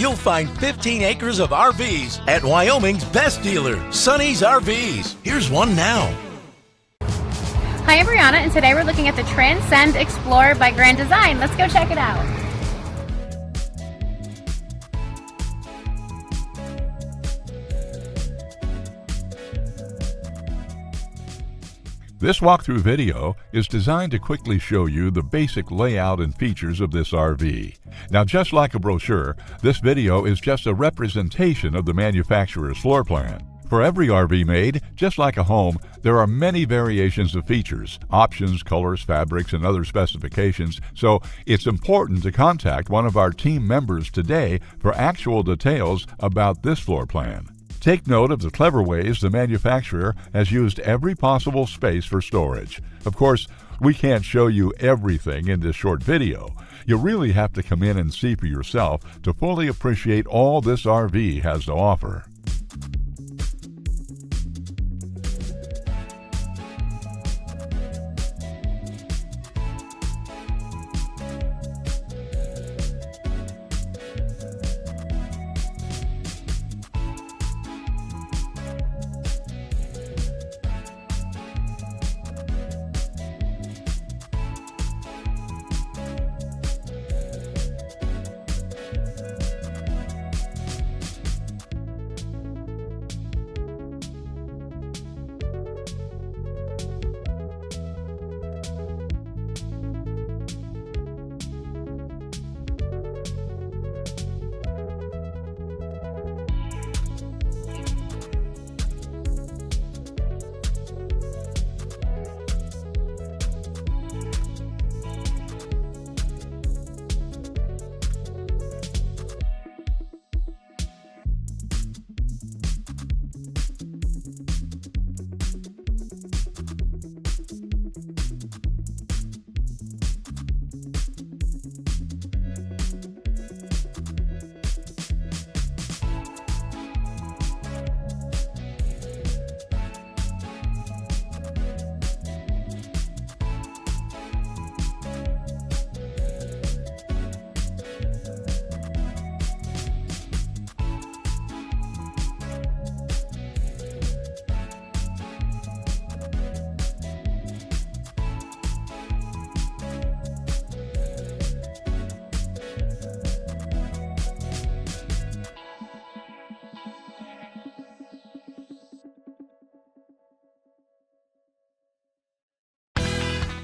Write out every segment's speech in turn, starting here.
you'll find 15 acres of RVs at Wyoming's best dealer, Sonny's RVs. Here's one now. Hi, I'm Brianna, and today we're looking at the Transcend Xplor by Grand Design. Let's go check it out. This walkthrough video is designed to quickly show you the basic layout and features of this RV. Now, just like a brochure, this video is just a representation of the manufacturer's floor plan. For every RV made, just like a home, there are many variations of features, options, colors, fabrics, and other specifications, so it's important to contact one of our team members today for actual details about this floor plan. Take note of the clever ways the manufacturer has used every possible space for storage. Of course, we can't show you everything in this short video. You really have to come in and see for yourself to fully appreciate all this RV has to offer.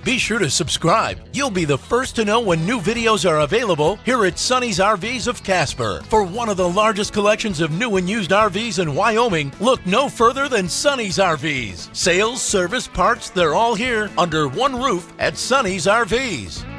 Be sure to subscribe. You'll be the first to know when new videos are available here at Sonny's RVs of Casper. For one of the largest collections of new and used RVs in Wyoming, look no further than Sonny's RVs. Sales, service, parts, they're all here under one roof at Sonny's RVs.